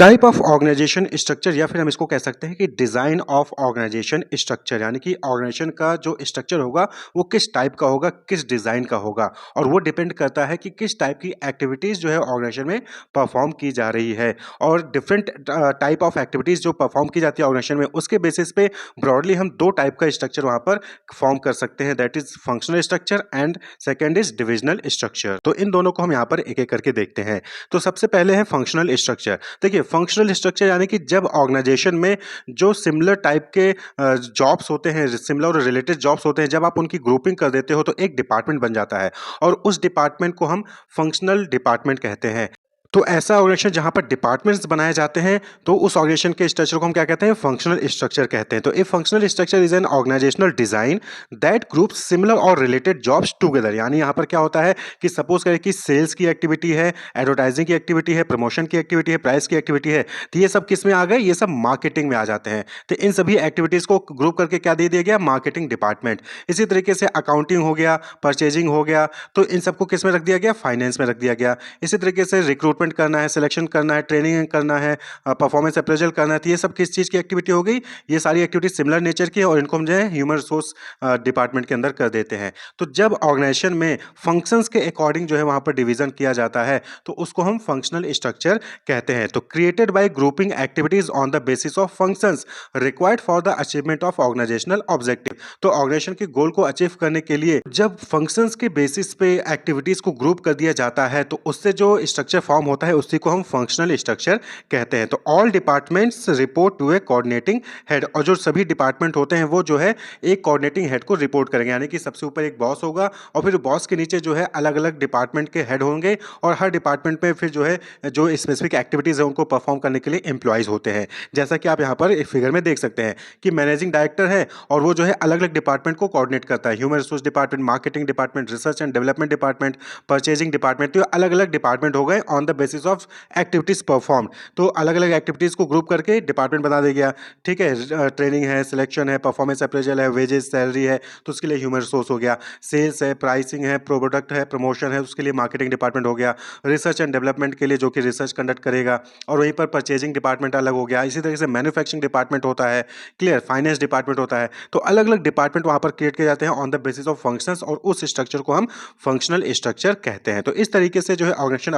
Type of organisation structure या फिर हम इसको कह सकते हैं कि डिज़ाइन ऑफ ऑर्गेनाइजेशन स्ट्रक्चर यानी कि ऑर्गेनाइजेशन का जो स्ट्रक्चर होगा वो किस टाइप का होगा, किस डिज़ाइन का होगा और वो डिपेंड करता है कि किस टाइप की एक्टिविटीज़ जो है ऑर्गेनाइजेशन में परफॉर्म की जा रही है। और डिफरेंट टाइप ऑफ एक्टिविटीज़ जो परफॉर्म की जाती है ऑर्गेनाइजेशन में उसके बेसिस पे ब्रॉडली हम दो टाइप का स्ट्रक्चर वहाँ पर फॉर्म कर सकते हैं, that is functional structure and second is divisional structure. तो इन दोनों को हम यहाँ पर एक एक करके देखते हैं। तो सबसे पहले है फंक्शनल स्ट्रक्चर। देखिए फंक्शनल स्ट्रक्चर यानी कि जब ऑर्गेनाइजेशन में जो सिमिलर टाइप के जॉब्स होते हैं, सिमिलर और रिलेटेड जॉब्स होते हैं, जब आप उनकी ग्रुपिंग कर देते हो तो एक डिपार्टमेंट बन जाता है और उस डिपार्टमेंट को हम फंक्शनल डिपार्टमेंट कहते हैं। तो ऐसा ऑर्गेनाइजेशन जहाँ पर डिपार्टमेंट्स बनाए जाते हैं तो उस ऑर्गेनाइजेशन के स्ट्रक्चर को हम क्या कहते हैं? फंक्शनल स्ट्रक्चर कहते हैं। तो a functional structure is an organisational design that group similar और रिलेटेड जॉब्स टुगेदर। यानी यहाँ पर क्या होता है कि सपोज करें कि सेल्स की एक्टिविटी है, एडवर्टाइजिंग की एक्टिविटी है, प्रमोशन की एक्टिविटी है, प्राइस की एक्टिविटी है, तो ये सब किस में आ गए? ये सब मार्केटिंग में आ जाते हैं। तो इन सभी एक्टिविटीज को ग्रुप करके क्या दे दिया गया? Marketing department. इसी तरीके से अकाउंटिंग हो गया, परचेजिंग हो गया, तो इन सबको किस में रख दिया गया? फाइनेंस में रख दिया गया। इसी तरीके से रिक्रूटमेंट करना है, सिलेक्शन करना है, ट्रेनिंग करना है, परफॉर्मेंस अप्रेजल करना है, तो ये सब किस चीज़ की एक्टिविटी हो गई? ये सारी एक्टिविटी सिमिलर नेचर की है और इनको हम जो है ह्यूमन रिसोर्स डिपार्टमेंट के अंदर कर देते हैं। तो जब ऑर्गेनाइजेशन में फंक्शंस के अकॉर्डिंग जो है वहाँ पर डिवीजन किया जाता है तो उसको हम फंक्शनल स्ट्रक्चर कहते हैं। तो created by grouping activities on the basis of functions required for the achievement of organisational objective. तो ऑर्गेनाइजेशन के गोल को अचीव करने के लिए जब फंक्शंस के बेसिस पे एक्टिविटीज को ग्रुप कर दिया जाता है तो उससे जो स्ट्रक्चर फॉर्म होता है उसी को हम फंक्शनल स्ट्रक्चर कहते हैं। तो all departments report to a coordinating head, और जो सभी डिपार्टमेंट होते हैं वो जो है एक कोऑर्डिनेटिंग हेड को रिपोर्ट करेंगे। यानी कि सबसे ऊपर एक बॉस होगा और फिर बॉस के नीचे जो है अलग अलग डिपार्टमेंट के हेड होंगे और हर डिपार्टमेंट में फिर जो है जो स्पेसिफिक एक्टिविटीज़ है उनको परफॉर्म करने के लिए एम्प्लॉयज़ होते हैं। जैसा कि आप यहाँ पर एक फिगर में देख सकते हैं कि मैनेजिंग डायरेक्टर है और वो जो है अलग अलग डिपार्टमेंट को कोऑर्डिनेट करता है। Human resource department, marketing department, research and development department, purchasing department, तो अलग अलग डिपार्टमेंट हो गए on the basis of activities perform. तो अलग अलग एक्टिविटीज को ग्रुप करके डिपार्टमेंट बना दिया गया। ठीक है, ट्रेनिंग है, सिलेक्शन है, परफॉर्मेंस अप्रेजल है, वेजेस, सैलरी है, तो उसके लिए ह्यूमन रिसोर्स हो गया। सेल्स है, प्राइसिंग है, प्रोडक्ट है, प्रमोशन है, उसके लिए मार्केटिंग डिपार्टमेंट हो गया। रिसर्च एंड डेवलपमेंट के लिए जो कि रिसर्च कंडक्ट करेगा और वहीं पर परचेजिंग डिपार्टमेंट अलग हो गया। इसी तरीके से मैन्युफैक्चरिंग डिपार्टमेंट होता है, क्लियर, फाइनेंस डिपार्टमेंट होता है। तो अलग अलग डिपार्टमेंट वहाँ पर क्रिएट किए जाते हैं on the basis of functions और उस स्ट्रक्चर को हम फंक्शनल स्ट्रक्चर कहते हैं। तो इस तरीके से जो है ऑर्गेनाइजेशन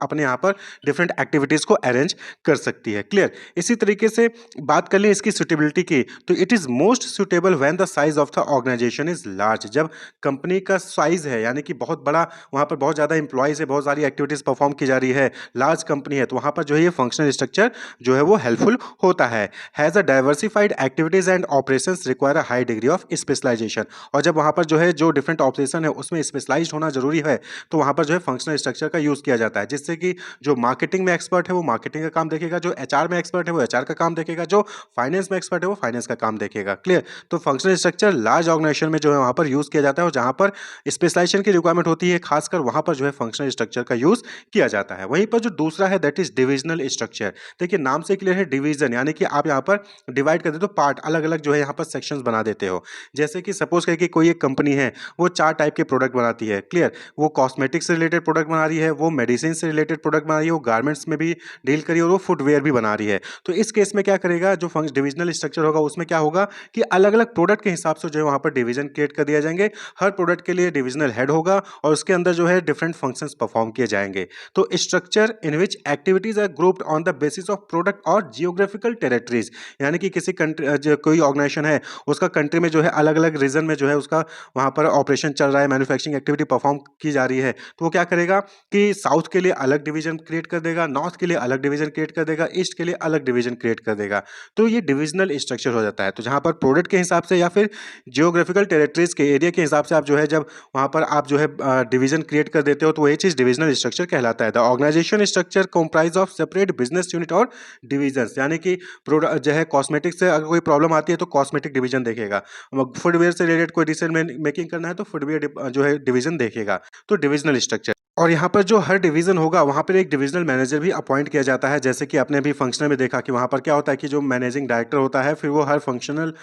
अपने यहाँ पर डिफरेंट एक्टिविटीज को अरेंज कर सकती है, क्लियर। इसी तरीके से बात कर लें इसकी सुटेबिलिटी की, तो it is most suitable when the size of the organisation is large. जब कंपनी का साइज है यानी कि बहुत बड़ा, वहां पर बहुत ज्यादा इंप्लॉइज है, बहुत सारी एक्टिविटीज परफॉर्म की जा रही है, लार्ज कंपनी है, तो वहां पर जो है ये फंक्शनल स्ट्रक्चर जो है वो हेल्पफुल होता है। Has a diversified activities and operations require a high degree of specialisation. और जब वहां पर जो है जो डिफरेंट ऑपरेशन है उसमें स्पेशलाइज्ड होना जरूरी है तो वहां पर जो है फंक्शनल स्ट्रक्चर का यूज किया जाता है, जिससे कि जो मार्केटिंग में एक्सपर्ट है वो मार्केटिंग का काम देखेगा, जो एचआर में एक्सपर्ट है वो एचआर का काम देखेगा, जो फाइनेंस में एक्सपर्ट है वो फाइनेंस का काम देखेगा, क्लियर। तो फंक्शनल स्ट्रक्चर लार्ज ऑर्गेनाइजेशन में जो है वहां पर यूज किया जाता है और जहां पर स्पेशलाइजेशन की रिक्वायरमेंट होती है खासकर वहां पर जो है फंक्शनल स्ट्रक्चर का यूज किया जाता है। वहीं पर जो दूसरा है दैट इज डिविजनल स्ट्रक्चर। देखिए नाम से क्लियर है, डिवीजन यानी कि आप यहाँ पर डिवाइड कर देते हो, पार्ट अलग अलग जो है यहाँ पर सेक्शंस बना देते हो। जैसे कि सपोज करें कि कोई एक कंपनी है वो 4 टाइप के प्रोडक्ट बनाती है, क्लियर। वो कॉस्मेटिक्स से रिलेटेड प्रोडक्ट बना रही है, वो मेडिसिन से रिलेटेड प्रोडक्ट बना रही है, वो गारमेंट्स में भी डील करी और वो फुटवेयर भी बना रही है। तो इस केस में क्या करेगा, जो डिविजनल स्ट्रक्चर होगा उसमें क्या होगा कि अलग अलग प्रोडक्ट के हिसाब से जो है वहां पर डिवीजन क्रिएट कर दिया जाएंगे। हर प्रोडक्ट के लिए डिविजनल हेड होगा और उसके अंदर जो है डिफरेंट फंक्शंस परफॉर्म किए जाएंगे। तो structure in which activities are grouped on the basis of product और जियोग्राफिकल टेरिटरीज। यानी कि किसी कंट्री, कोई ऑर्गेनाइजेशन है उसका कंट्री में जो है अलग अलग रीजन में जो है उसका वहां पर ऑपरेशन चल रहा है, मैन्युफैक्चरिंग एक्टिविटी परफॉर्म की जा रही है, तो वो क्या करेगा कि साउथ के लिए अलग डिवीजन क्रिएट कर देगा, नॉर्थ के लिए अलग डिवीजन क्रिएट कर देगा, ईस्ट के लिए अलग डिवीजन क्रिएट कर देगा। तो ये डिविजनल स्ट्रक्चर हो जाता है। तो जहां पर प्रोडक्ट के हिसाब से या फिर जियोग्राफिकल टेरिटरीज के एरिया के हिसाब से आप जो है जब वहां पर आप जो है डिवीजन क्रिएट कर देते हो तो वही चीज डिविजनल स्ट्रक्चर कहलाता है। The organisation structure comprise of separate business unit और डिविजन। यानी कि प्रोडक्ट जो है कॉस्मेटिक्स से अगर कोई प्रॉब्लम आती है तो कॉस्मेटिक डिवीजन देखेगा, फुटवेयर से रिलेटेड कोई डिसीजन मेकिंग करना है तो फुटवेयर जो है डिवीजन देखेगा। तो डिविजनल स्ट्रक्चर और यहाँ पर जो हर डिवीज़न होगा, वहाँ पर एक डिविज़नल मैनेजर भी अपॉइंट किया जाता है। जैसे कि आपने अभी फंक्शनल में देखा कि वहाँ पर क्या होता है कि जो मैनेजिंग डायरेक्टर होता है, फिर वो हर फंक्शनल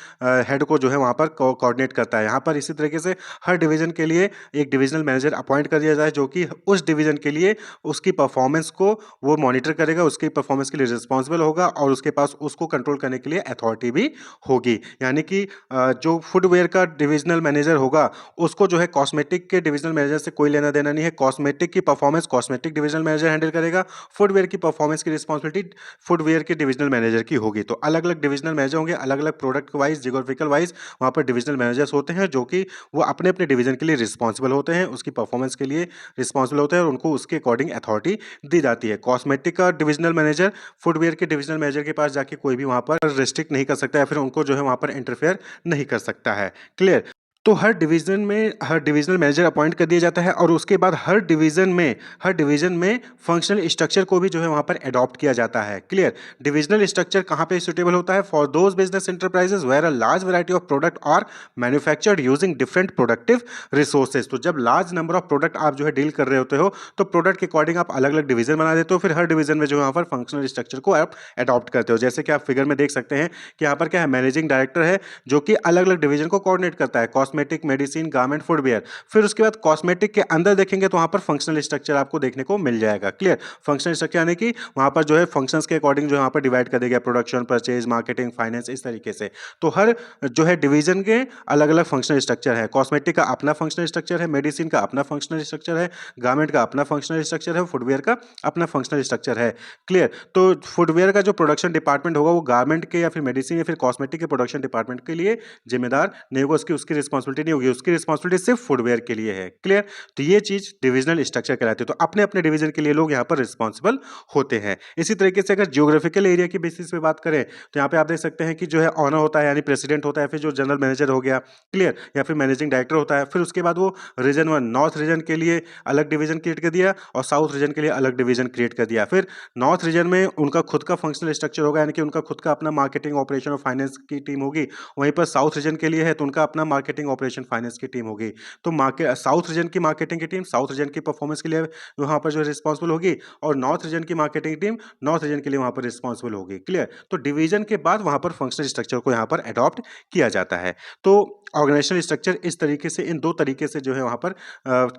हेड को जो है वहाँ पर कोऑर्डिनेट करता है। यहाँ पर इसी तरीके से हर डिवीज़न के लिए एक डिविज़नल मैनेजर अपॉइंट कर दिया जाए, जो कि उस डिवीज़न के लिए उसकी परफॉर्मेंस को वो मॉनिटर करेगा, उसकी परफॉर्मेंस के लिए रिस्पॉन्सिबल होगा और उसके पास उसको कंट्रोल करने के लिए अथॉरिटी भी होगी। यानी कि जो फुटवियर का डिविज़नल मैनेजर होगा, उसको जो है कॉस्मेटिक के डिविज़नल मैनेजर से कोई लेना-देना नहीं है। कॉस्मेटिक की performance cosmetic divisional manager handle करेगा, फुटवियर की परफॉर्मेंस की रिस्पॉन्सिबिलिटी फुटवियर के डिविज़नल मैनेजर की होगी। तो अलग-अलग डिविज़नल मैनेजर होंगे, अलग-अलग प्रोडक्ट वाइज़, जियोग्राफिकल वाइज़ वहाँ पर डिविज़नल मैनेजर्स होते हैं, जो कि वो अपने-अपने डिवीज़न के लिए रिस्पॉन्सिबल होते हैं, उसकी परफॉर्मेंस के लिए रिस्पॉन्सिबल होते हैं और उनको उसके अकॉर्डिंग अथॉरिटी दी जाती है। कॉस्मेटिक का डिविज़नल मैनेजर फुटवियर के डिविज़नल मैनेजर के पास जाके कोई भी वहाँ पर रिस्ट्रिक्ट नहीं कर सकता या फिर उनको जो है वहाँ पर इंटरफेयर नहीं कर सकता है। क्लियर? तो हर डिवीज़न में हर डिविज़नल मैनेजर अपॉइंट कर दिया जाता है और उसके बाद हर डिवीज़न में फंक्शनल स्ट्रक्चर को भी जो है वहाँ पर एडॉप्ट किया जाता है। क्लियर? डिविज़नल स्ट्रक्चर कहाँ पे सूटेबल होता है? For those business enterprises where a large variety of product are manufactured using different productive resources. तो जब लार्ज नंबर ऑफ प्रोडक्ट आप जो है डील कर रहे होते हो, तो प्रोडक्ट के अकॉर्डिंग आप अलग-अलग डिवीज़न बना देते हो, फिर हर डिवीज़न में जो है वहाँ पर फंक्शनल स्ट्रक्चर को आप एडॉप्ट करते हो। जैसे कि आप फिगर में देख सकते हैं कि यहाँ पर क्या है, मैनेजिंग डायरेक्टर है, जो कि अलग-अलग डिवीज़न को कोऑर्डिनेट करता है, कॉस्मेटिक, मेडिसिन, गारमेंट, फुटवियर। फिर उसके बाद कॉस्मेटिक के अंदर देखेंगे तो वहाँ पर फंक्शनल स्ट्रक्चर आपको देखने को मिल जाएगा। क्लियर? फंक्शनल स्ट्रक्चर यानी कि वहाँ पर जो है फंक्शंस के अकॉर्डिंग जो है वहाँ पर डिवाइड कर दिया गया, प्रोडक्शन, परचेज़, मार्केटिंग, फाइनेंस, इस तरीके से। तो हर जो है डिवीज़न के अलग-अलग फंक्शनल स्ट्रक्चर है। कॉस्मेटिक का अपना फंक्शनल स्ट्रक्चर है, मेडिसिन का अपना फंक्शनल स्ट्रक्चर है, गारमेंट का अपना फंक्शनल स्ट्रक्चर है, फुटवियर का अपना फंक्शनल स्ट्रक्चर है। क्लियर? तो फुटवियर का जो प्रोडक्शन डिपार्टमेंट होगा, वो गारमेंट के या फिर मेडिसिन या फिर कॉस्मेटिक के प्रोडक्शन डिपार्टमेंट के लिए जिम्मेदार नहीं होगा, उसकी उसकी रिस्पॉन्सिबिलिटी नहीं होगी, उसकी रिस्पॉन्सिबिलिटी सिर्फ फुटवियर के लिए है। क्लियर? तो ये चीज़ डिविजनल स्ट्रक्चर कहलाती है। तो अपने-अपने डिवीजन के लिए लोग यहाँ पर रिस्पॉन्सिबल होते हैं। इसी तरीके से अगर जियोग्राफिकल एरिया की बेसिस पे बात करें, तो यहाँ पे आप देख सकते हैं कि जो है ओनर होता है, यानी प्रेसिडेंट होता है, फिर जो जनरल मैनेजर हो गया, क्लियर? या फिर मैनेजिंग डायरेक्टर होता है। फिर उसके बाद वो रीजन 1 नॉर्थ रीजन के लिए अलग डिवीजन क्रिएट कर दिया और साउथ रीजन के लिए अलग डिवीजन क्रिएट कर दिया। फिर नॉर्थ रीजन में उनका खुद का फंक्शनल स्ट्रक्चर होगा, यानी कि उनका खुद का अपना मार्केटिंग, ऑपरेशन और फाइनेंस की टीम होगी। वहीं पर साउथ रीजन के लिए है तो उनका अपना मार्केटिंग, ऑपरेशन, फाइनेंस की टीम होगी। तो साउथ रीजन की मार्केटिंग की टीम साउथ रीजन की परफॉर्मेंस के लिए वहाँ पर जो है रिस्पॉन्सिबल होगी और नॉर्थ रीजन की मार्केटिंग टीम नॉर्थ रीजन के लिए वहाँ पर रिस्पॉन्सिबल होगी। क्लियर? तो डिवीजन के बाद वहाँ पर फंक्शनल स्ट्रक्चर को यहाँ पर अडॉप्ट किया जाता है। तो ऑर्गेनाइजेशनल स्ट्रक्चर इस तरीके से, इन 2 तरीके से जो है वहाँ पर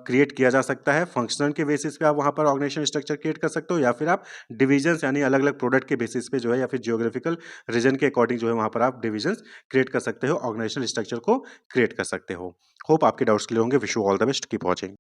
क्रिएट किया जा सकता है। फंक्शनल के बेसिस पे आप वहाँ पर ऑर्गेनाइजेशनल स्ट्रक्चर क्रिएट कर सकते हो या फिर आप डिविजन्स यानी अलग-अलग प्रोडक्ट के बेसिस पे जो है या फिर जियोग्राफिकल रीजन के अकॉर्डिंग जो है वहाँ पर आप डिविजन्स क्रिएट कर सकते हो, ऑर्गेनाइजेशनल स्ट्रक्चर को क्रिएट कर सकते हो। होप आपके डाउट्स क्लियर होंगे। Wish you all the best, keep watching.